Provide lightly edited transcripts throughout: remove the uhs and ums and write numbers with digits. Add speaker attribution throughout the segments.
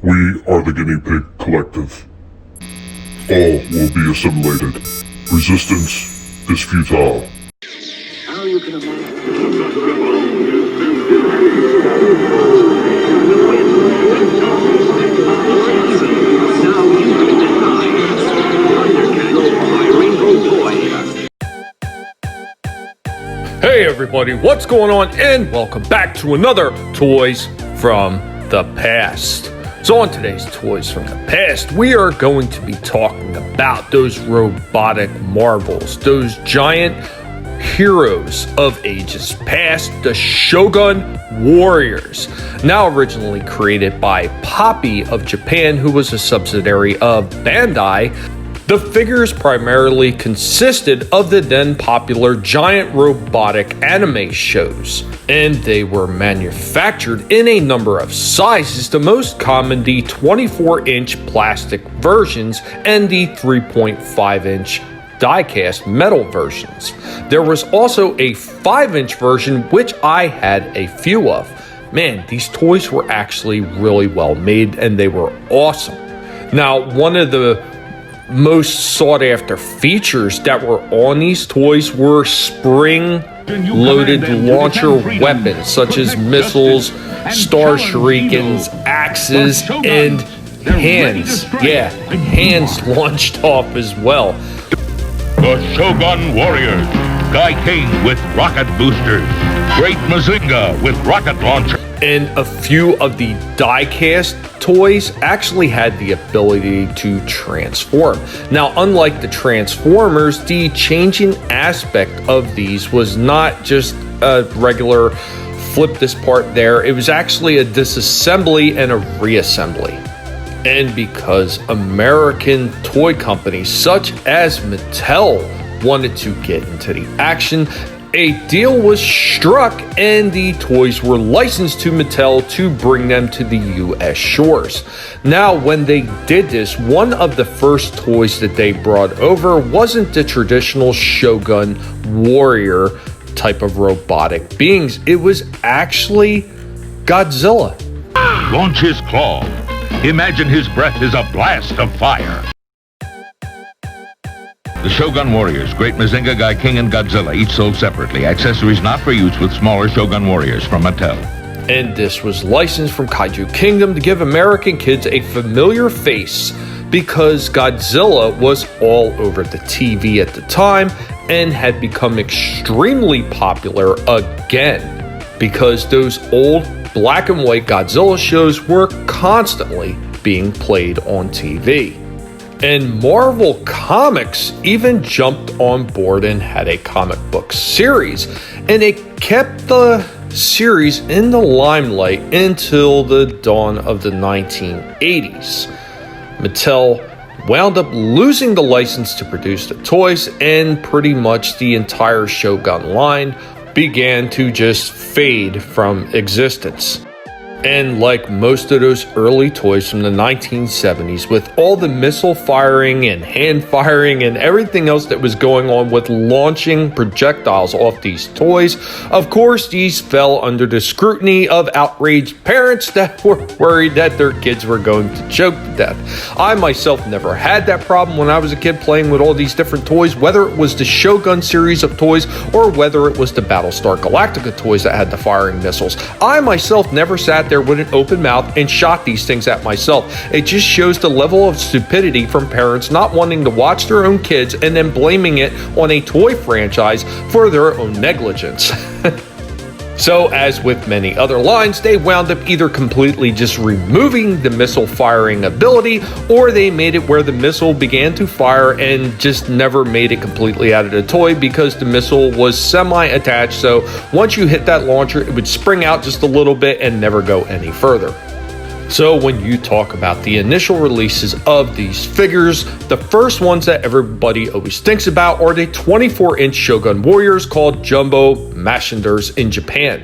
Speaker 1: We are the Guinea Pig Collective. All will be assimilated. Resistance is futile.
Speaker 2: How you can imagine.
Speaker 3: Hey everybody, what's going on? And welcome back to another Toys from the Past. So on today's Toys from the Past, we are going to be talking about those robotic marvels, those giant heroes of ages past, the Shogun Warriors. Now originally created by Poppy of Japan, who was a subsidiary of Bandai. The figures primarily consisted of the then popular giant robotic anime shows, and they were manufactured in a number of sizes, the most common the 24-inch plastic versions and the 3.5-inch die-cast metal versions. There was also a 5-inch version, which I had a few of. Man, these toys were actually really well made, and they were awesome. Now, one of the most sought after features that were on these toys were spring-loaded launcher weapons such as missiles, star shurikens, axes, and hands. Yeah, hands launched off as well.
Speaker 4: The Shogun Warriors, Guy King with rocket boosters, Great Mazinga with rocket launcher.
Speaker 3: And a few of the die-cast toys actually had the ability to transform. Now, unlike the Transformers, the changing aspect of these was not just a regular flip this part there. It was actually a disassembly and a reassembly. And because American toy companies such as Mattel wanted to get into the action, a deal was struck and the toys were licensed to Mattel to bring them to the US shores. Now, when they did this, one of the first toys that they brought over wasn't the traditional Shogun Warrior type of robotic beings. It was actually Godzilla.
Speaker 4: Launch his claw. Imagine his breath is a blast of fire. The Shogun Warriors, Great Mazinga, Guy King, and Godzilla, each sold separately. Accessories not for use with smaller Shogun Warriors from Mattel.
Speaker 3: And this was licensed from Kaiju Kingdom to give American kids a familiar face because Godzilla was all over the TV at the time and had become extremely popular again because those old black and white Godzilla shows were constantly being played on TV. And Marvel Comics even jumped on board and had a comic book series, and it kept the series in the limelight until the dawn of the 1980s. Mattel wound up losing the license to produce the toys, and pretty much the entire Shogun line began to just fade from existence. And like most of those early toys from the 1970s, with all the missile firing and hand firing and everything else that was going on with launching projectiles off these toys, of course, these fell under the scrutiny of outraged parents that were worried that their kids were going to choke to death. I myself never had that problem when I was a kid playing with all these different toys, whether it was the Shogun series of toys or whether it was the Battlestar Galactica toys that had the firing missiles. I myself never sat there with an open mouth and shot these things at myself. It just shows the level of stupidity from parents not wanting to watch their own kids and then blaming it on a toy franchise for their own negligence. So, as with many other lines, they wound up either completely just removing the missile firing ability, or they made it where the missile began to fire and just never made it completely out of the toy because the missile was semi-attached. So once you hit that launcher, it would spring out just a little bit and never go any further. So when you talk about the initial releases of these figures, the first ones that everybody always thinks about are the 24-inch Shogun Warriors called Jumbo Mashinders in Japan.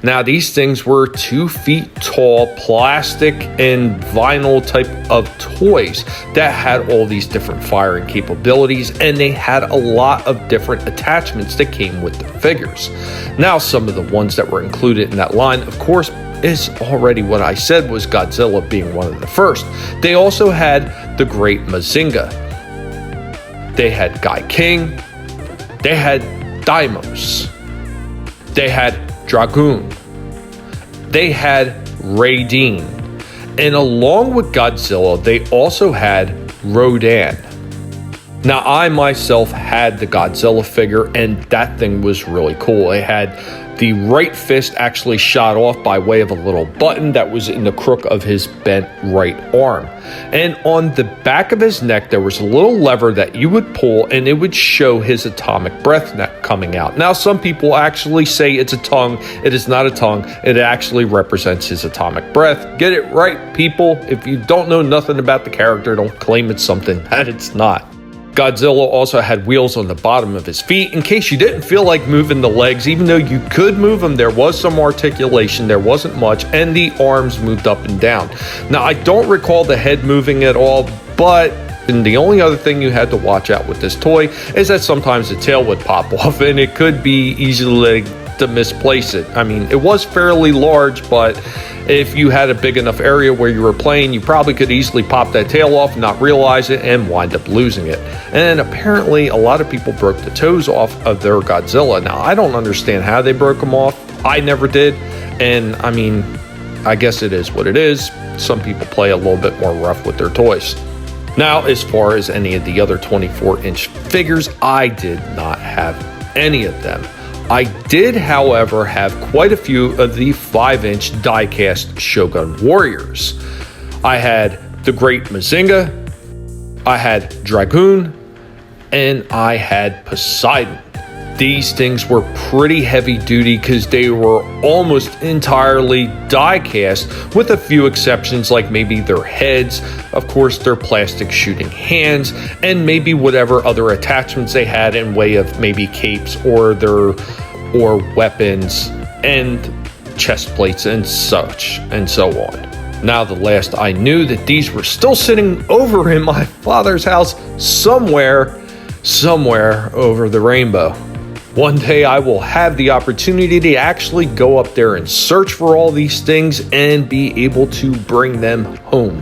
Speaker 3: Now, these things were 2 feet tall, plastic and vinyl type of toys that had all these different firing capabilities, and they had a lot of different attachments that came with the figures. Now, some of the ones that were included in that line, of course, is already what I said was Godzilla being one of the first. They also had the Great Mazinga. They had Guy King. They had Daimos. They had Dragoon. They had Raiden. And along with Godzilla, they also had Rodan. Now, I myself had the Godzilla figure, and that thing was really cool. It had the right fist actually shot off by way of a little button that was in the crook of his bent right arm. And on the back of his neck, there was a little lever that you would pull, and it would show his atomic breath coming out. Now, some people actually say it's a tongue. It is not a tongue. It actually represents his atomic breath. Get it right, people. If you don't know nothing about the character, don't claim it's something that it's not. Godzilla also had wheels on the bottom of his feet in case you didn't feel like moving the legs. Even though you could move them, there was some articulation, there wasn't much, and the arms moved up and down. Now, I don't recall the head moving at all, but the only other thing you had to watch out with this toy is that sometimes the tail would pop off, and it could be easily to misplace it. I mean, it was fairly large, but if you had a big enough area where you were playing, you probably could easily pop that tail off, not realize it, and wind up losing it. And apparently, a lot of people broke the toes off of their Godzilla. Now, I don't understand how they broke them off. I never did. And I mean, I guess it is what it is. Some people play a little bit more rough with their toys. Now, as far as any of the other 24-inch figures, I did not have any of them. I did, however, have quite a few of the 5-inch die-cast Shogun warriors. I had the Great Mazinga, I had Dragoon, and I had Poseidon. These things were pretty heavy duty because they were almost entirely die-cast, with a few exceptions like maybe their heads, of course their plastic shooting hands, and maybe whatever other attachments they had in way of maybe capes or weapons and chest plates and such and so on. Now, the last I knew that these were still sitting over in my father's house somewhere over the rainbow. One day I will have the opportunity to actually go up there and search for all these things and be able to bring them home.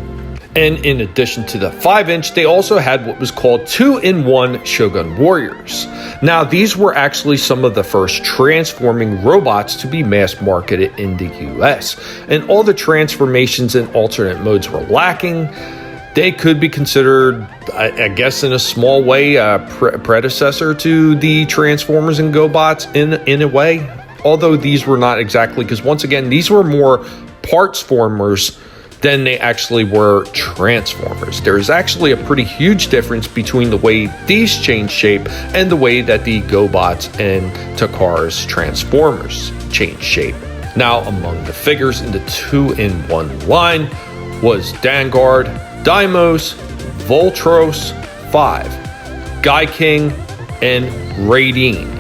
Speaker 3: And in addition to the 5-inch, they also had what was called 2-in-1 Shogun Warriors. Now, these were actually some of the first transforming robots to be mass marketed in the US. And all the transformations and alternate modes were lacking. They could be considered, I guess in a small way, a predecessor to the Transformers and GoBots in a way. Although these were not exactly, because once again, these were more parts formers than they actually were transformers. There's actually a pretty huge difference between the way these change shape and the way that the GoBots and Takara's Transformers change shape. Now, among the figures in the 2-in-1 line was Dangard, Daimos, Voltros 5, Guy King, and Raiden.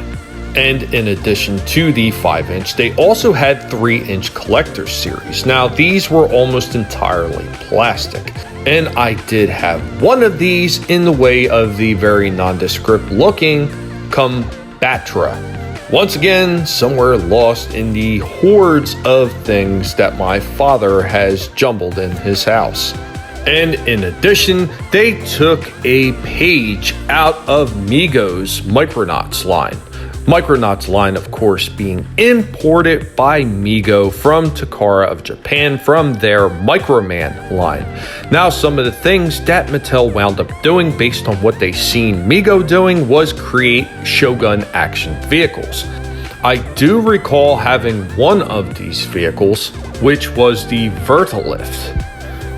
Speaker 3: And in addition to the 5-inch, they also had 3-inch collector series. Now, these were almost entirely plastic. And I did have one of these in the way of the very nondescript looking Combatra. Once again, somewhere lost in the hordes of things that my father has jumbled in his house. And in addition, they took a page out of Mego's Micronauts line. Micronauts line, of course, being imported by Mego from Takara of Japan from their Microman line. Now, some of the things that Mattel wound up doing based on what they seen Mego doing was create Shogun action vehicles. I do recall having one of these vehicles, which was the Vertilift.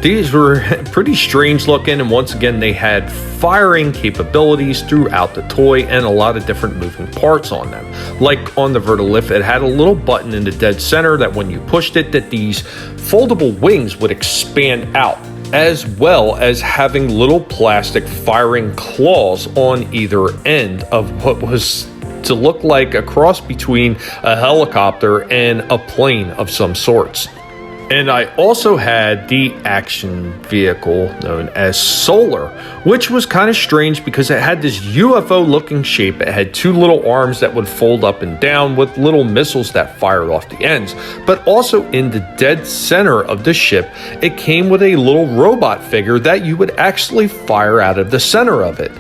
Speaker 3: These were pretty strange looking, and once again they had firing capabilities throughout the toy and a lot of different moving parts on them. Like on the Vertilift, it had a little button in the dead center that when you pushed it, that these foldable wings would expand out, as well as having little plastic firing claws on either end of what was to look like a cross between a helicopter and a plane of some sorts. And I also had the action vehicle known as Solar, which was kind of strange because it had this UFO looking shape. It had two little arms that would fold up and down with little missiles that fired off the ends. But also in the dead center of the ship, it came with a little robot figure that you would actually fire out of the center of it.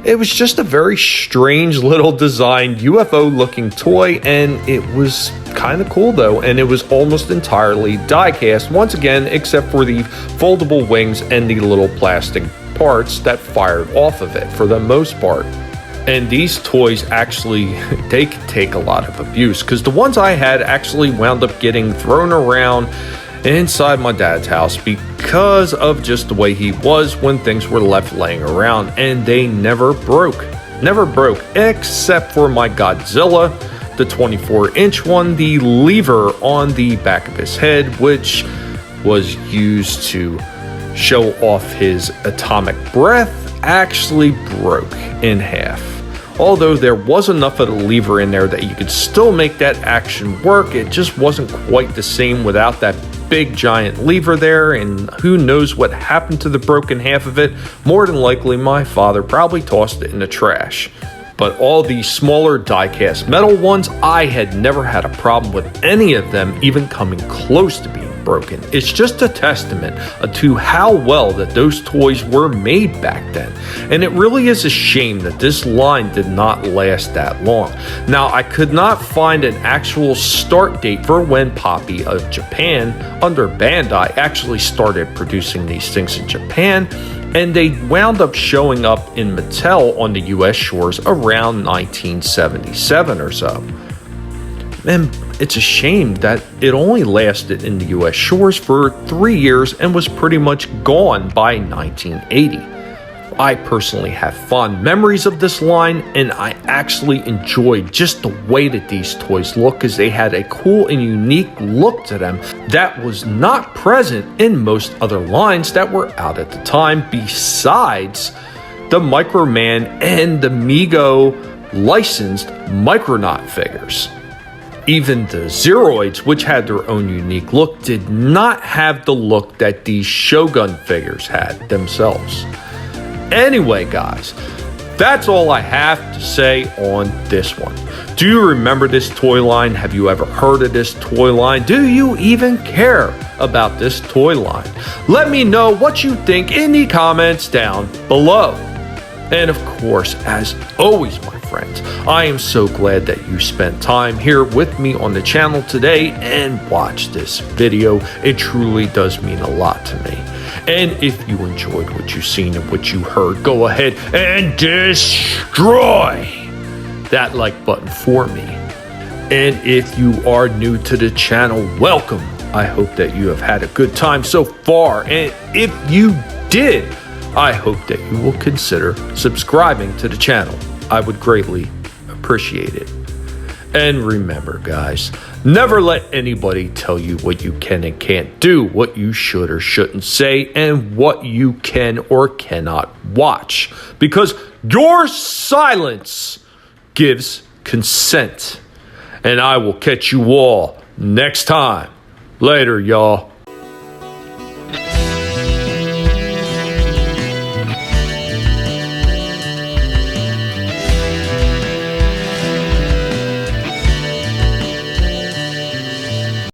Speaker 3: It was just a very strange little designed UFO looking toy, and it was kind of cool though, and it was almost entirely die cast once again, except for the foldable wings and the little plastic parts that fired off of it for the most part. And these toys actually, they could take a lot of abuse, because the ones I had actually wound up getting thrown around inside my dad's house because of just the way he was when things were left laying around, and they never broke except for my Godzilla, the 24-inch one. The lever on the back of his head, which was used to show off his atomic breath, actually broke in half. Although there was enough of the lever in there that you could still make that action work, it just wasn't quite the same without that big giant lever there, and who knows what happened to the broken half of it. More than likely my father probably tossed it in the trash. But all the smaller die-cast metal ones, I had never had a problem with any of them even coming close to being broken. It's just a testament to how well that those toys were made back then. And it really is a shame that this line did not last that long. Now, I could not find an actual start date for when Poppy of Japan under Bandai actually started producing these things in Japan, and they wound up showing up in Mattel on the US shores around 1977 or so. And it's a shame that it only lasted in the US shores for 3 years and was pretty much gone by 1980. I personally have fond memories of this line, and I actually enjoyed just the way that these toys look, because they had a cool and unique look to them that was not present in most other lines that were out at the time, besides the Microman and the Mego licensed Micronaut figures. Even the Zeroids, which had their own unique look, did not have the look that these Shogun figures had themselves. Anyway, guys, that's all I have to say on this one. Do you remember this toy line? Have you ever heard of this toy line? Do you even care about this toy line? Let me know what you think in the comments down below. And of course, as always, my friends, I am so glad that you spent time here with me on the channel today and watched this video. It truly does mean a lot to me. And if you enjoyed what you've seen and what you heard, go ahead and destroy that like button for me. And if you are new to the channel, welcome. I hope that you have had a good time so far. And if you did, I hope that you will consider subscribing to the channel. I would greatly appreciate it. And remember, guys, never let anybody tell you what you can and can't do, what you should or shouldn't say, and what you can or cannot watch, because your silence gives consent. And I will catch you all next time. Later, y'all.